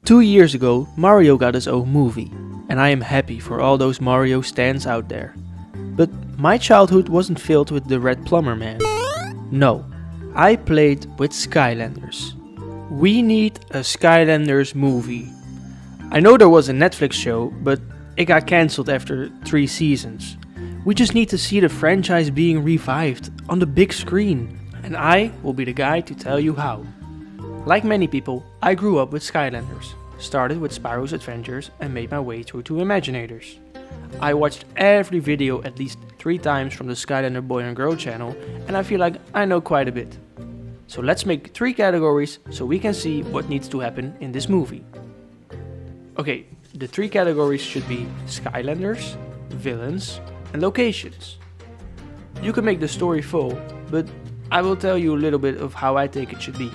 2 years ago, Mario got his own movie, and I am happy for all those Mario stands out there. But my childhood wasn't filled with the Red Plumber Man. No, I played with Skylanders. We need a Skylanders movie. I know there was a Netflix show, but it got cancelled after 3 seasons. We just need to see the franchise being revived on the big screen, and I will be the guy to tell you how. Like many people, I grew up with Skylanders, started with Spyro's Adventures and made my way through to Imaginators. I watched every video at least 3 times from the Skylander Boy and Girl channel, and I feel like I know quite a bit. So let's make 3 categories so we can see what needs to happen in this movie. Okay, the 3 categories should be Skylanders, villains, and locations. You can make the story full, but I will tell you a little bit of how I think it should be.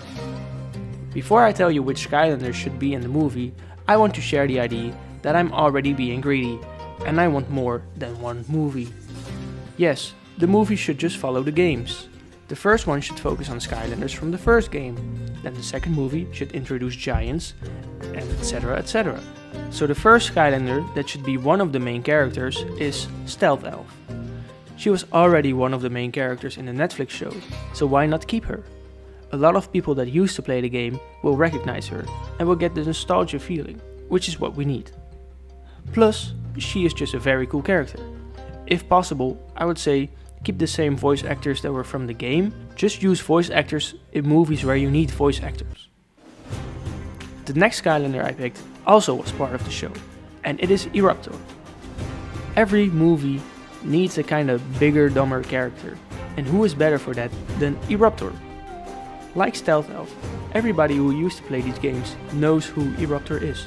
Before I tell you which Skylanders should be in the movie, I want to share the idea that I'm already being greedy, and I want more than one movie. Yes, the movie should just follow the games. The first one should focus on Skylanders from the first game, then the second movie should introduce giants, and etc, etc. So the first Skylander that should be one of the main characters is Stealth Elf. She was already one of the main characters in the Netflix show, so why not keep her? A lot of people that used to play the game will recognize her and will get the nostalgia feeling, which is what we need. Plus, she is just a very cool character. If possible, I would say keep the same voice actors that were from the game, just use voice actors in movies where you need voice actors. The next Skylander I picked also was part of the show, and it is Eruptor. Every movie needs a kind of bigger, dumber character, and who is better for that than Eruptor? Like Stealth Elf, everybody who used to play these games knows who Eruptor is.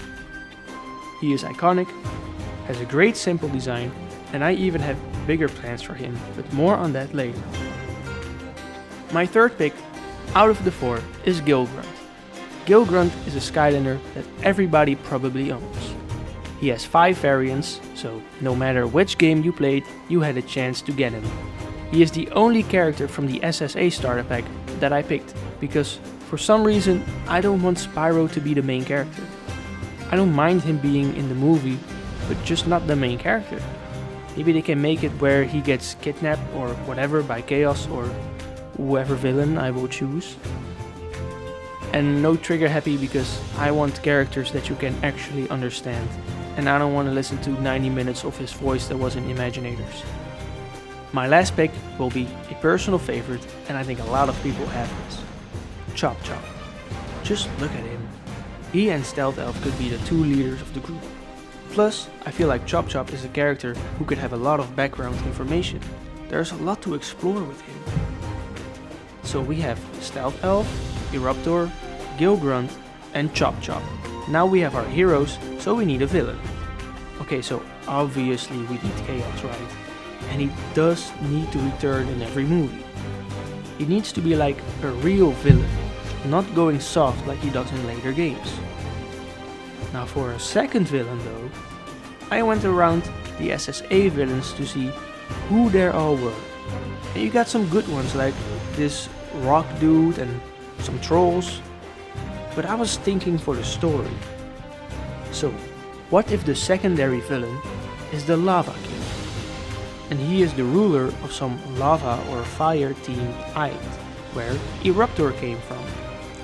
He is iconic, has a great simple design, and I even have bigger plans for him, but more on that later. My third pick, out of the 4, is Gilgrunt. Gilgrunt is a Skylander that everybody probably owns. He has 5 variants, so no matter which game you played, you had a chance to get him. He is the only character from the SSA starter pack that I picked, because for some reason I don't want Spyro to be the main character. I don't mind him being in the movie, but just not the main character. Maybe they can make it where he gets kidnapped or whatever by Chaos or whoever villain I will choose. And no trigger happy, because I want characters that you can actually understand, and I don't want to listen to 90 minutes of his voice that was in Imaginators. My last pick will be a personal favorite, and I think a lot of people have this. Chop Chop. Just look at him. He and Stealth Elf could be the 2 leaders of the group. Plus, I feel like Chop Chop is a character who could have a lot of background information. There's a lot to explore with him. So we have Stealth Elf, Eruptor, Gilgrunt, and Chop Chop. Now we have our heroes, so we need a villain. Okay, so obviously we need Chaos, right? And he does need to return in every movie. He needs to be like a real villain, not going soft like he does in later games. Now for a second villain though, I went around the SSA villains to see who there all were. And you got some good ones like this rock dude and some trolls. But I was thinking for the story. So, what if the secondary villain is the Lava King? And he is the ruler of some lava or fire themed island where Eruptor came from.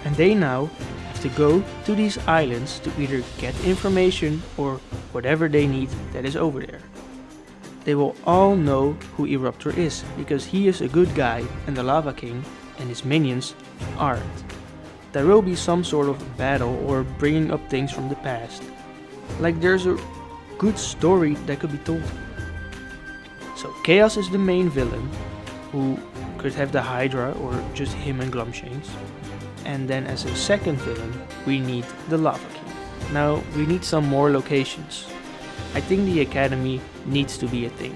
And they now have to go to these islands to either get information or whatever they need that is over there. They will all know who Eruptor is, because he is a good guy and the Lava King and his minions aren't. There will be some sort of battle or bringing up things from the past. Like there's a good story that could be told. So Chaos is the main villain, who could have the Hydra or just him and Glumshanks. And then as a second villain, we need the Lava King. Now we need some more locations. I think the Academy needs to be a thing,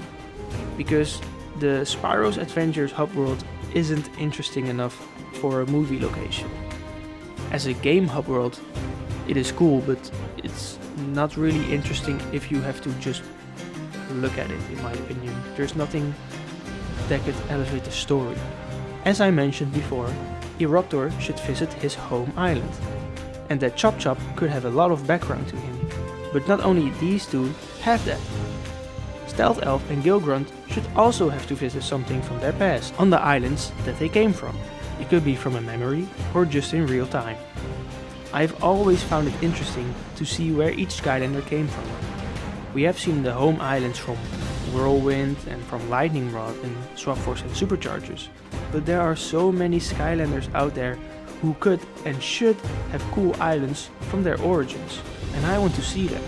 because the Spyro's Adventures hub world isn't interesting enough for a movie location. As a game hub world, it is cool, but it's not really interesting if you have to just look at it, in my opinion. There's nothing that could elevate the story. As I mentioned before, Eruptor should visit his home island. and that Chop Chop could have a lot of background to him. But not only these two have that. Stealth Elf and Gilgrunt should also have to visit something from their past on the islands that they came from. It could be from a memory or just in real time. I've always found it interesting to see where each Skylander came from. We have seen the home islands from Whirlwind and from Lightningrod and Swap Force and Superchargers, but there are so many Skylanders out there who could and should have cool islands from their origins, and I want to see them.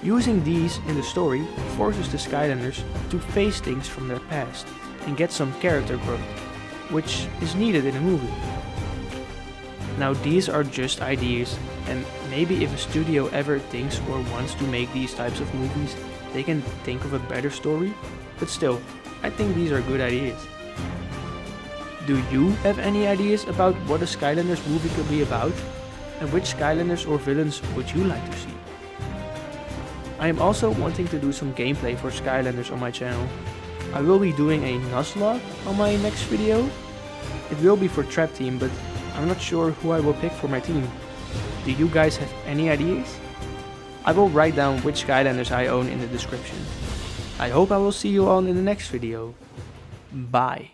Using these in the story forces the Skylanders to face things from their past and get some character growth, which is needed in a movie. Now these are just ideas, and maybe if a studio ever thinks or wants to make these types of movies, they can think of a better story, but still, I think these are good ideas. Do you have any ideas about what a Skylanders movie could be about? And which Skylanders or villains would you like to see? I am also wanting to do some gameplay for Skylanders on my channel. I will be doing a Nuzlocke on my next video. It will be for Trap Team, but I'm not sure who I will pick for my team. Do you guys have any ideas? I will write down which Skylanders I own in the description. I hope I will see you all in the next video. Bye.